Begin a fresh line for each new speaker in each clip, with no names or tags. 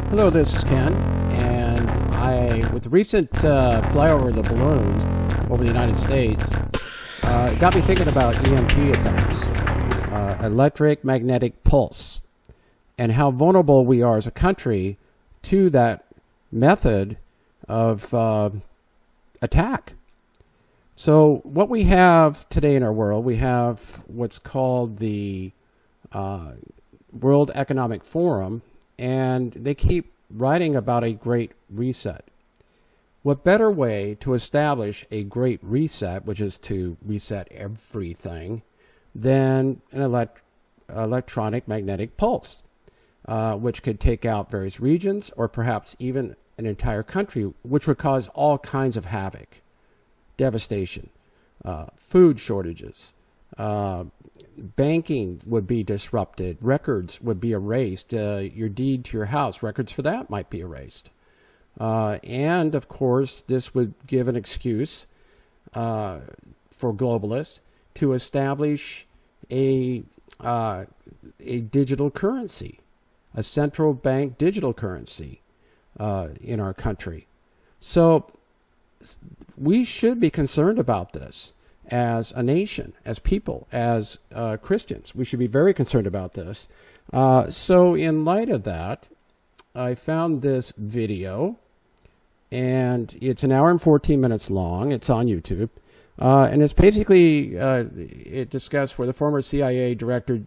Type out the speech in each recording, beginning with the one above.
Hello, this is Ken, and with the recent flyover of the balloons over the United States, it got me thinking about EMP attacks, electric magnetic pulse, and how vulnerable we are as a country to that method of attack. So what we have today in our world, we have what's called the World Economic Forum, and they keep writing about a great reset. What better way to establish a great reset, which is to reset everything, than an electronic magnetic pulse, which could take out various regions or perhaps even an entire country, which would cause all kinds of havoc, devastation, food shortages, banking would be disrupted, records would be erased, your deed to your house, records for that might be erased. And of course, this would give an excuse for globalists to establish a digital currency, a central bank digital currency in our country. So we should be concerned about this. As a nation, as people, as Christians, we should be very concerned about this. So in light of that, I found this video, and it's an hour and 14 minutes long. It's on YouTube. And it's basically, it discussed where the former CIA director,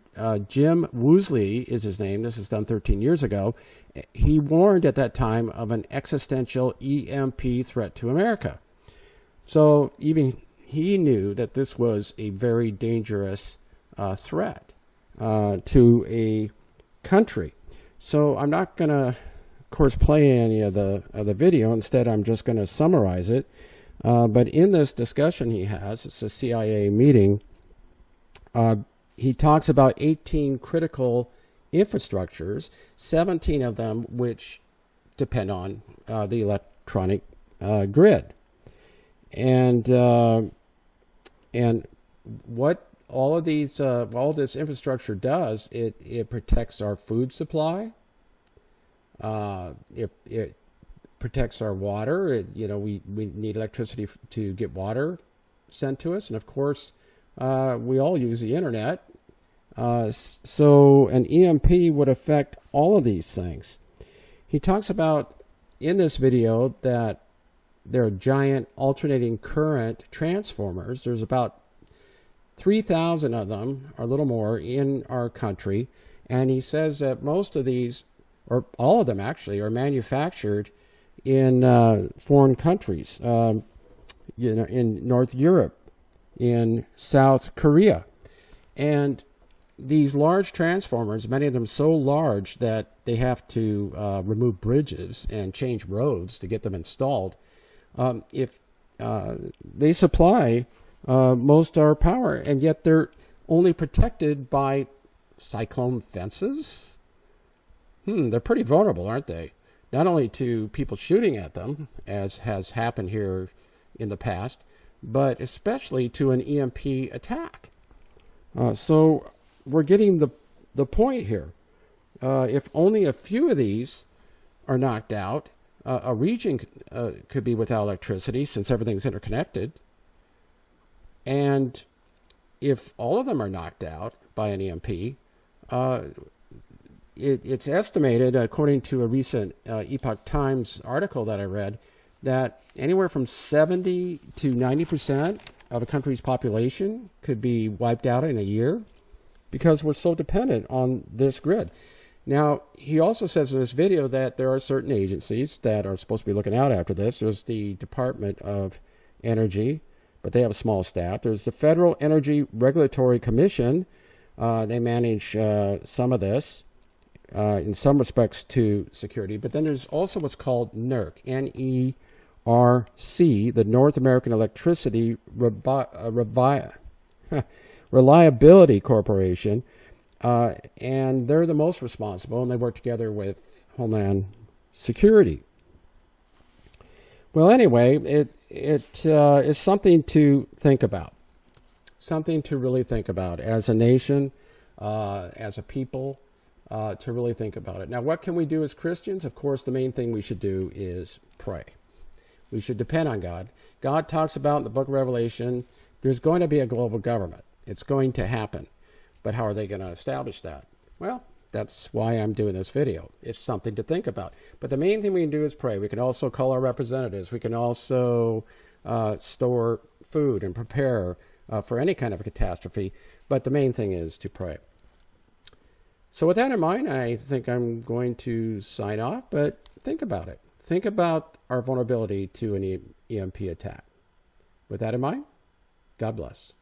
Jim Woosley is his name. This was done 13 years ago. He warned at that time of an existential EMP threat to America. So even he knew that this was a very dangerous threat to a country. So I'm not going to, of course, play any of the video. Instead, I'm just going to summarize it. But in this discussion he has, it's a CIA meeting, he talks about 18 critical infrastructures, 17 of them which depend on the electronic grid. And what all this infrastructure does, it protects our food supply. It protects our water. We need electricity to get water sent to us, and of course, we all use the internet. So an EMP would affect all of these things. He talks about in this video that there are giant alternating current transformers. There's about 3,000 of them, or a little more, in our country. And he says that most of these, or all of them actually, are manufactured in foreign countries, in North Europe, in South Korea. And these large transformers, many of them so large that they have to remove bridges and change roads to get them installed. If they supply most our power, and yet they're only protected by cyclone fences. They're pretty vulnerable, aren't they? Not only to people shooting at them, as has happened here in the past, but especially to an EMP attack. So we're getting the point here. If only a few of these are knocked out, a region could be without electricity since everything's interconnected. And if all of them are knocked out by an EMP, it's estimated, according to a recent Epoch Times article that I read, that anywhere from 70 to 90% of a country's population could be wiped out in a year because we're so dependent on this grid. Now, he also says in this video that there are certain agencies that are supposed to be looking out after this. There's the Department of Energy, but they have a small staff. There's the Federal Energy Regulatory Commission. They manage some of this in some respects to security. But then there's also what's called NERC, N-E-R-C, the North American Electricity Reliability Corporation. And they're the most responsible, and they work together with Homeland Security. Well, anyway, it is something to think about, something to really think about as a nation, as a people, to really think about it. Now, what can we do as Christians? Of course, the main thing we should do is pray. We should depend on God. God talks about in the book of Revelation, there's going to be a global government. It's going to happen. But how are they going to establish that? Well, that's why I'm doing this video. It's something to think about. But the main thing we can do is pray. We can also call our representatives. We can also store food and prepare for any kind of a catastrophe. But the main thing is to pray. So with that in mind, I think I'm going to sign off, but think about it. Think about our vulnerability to an EMP attack. With that in mind, God bless.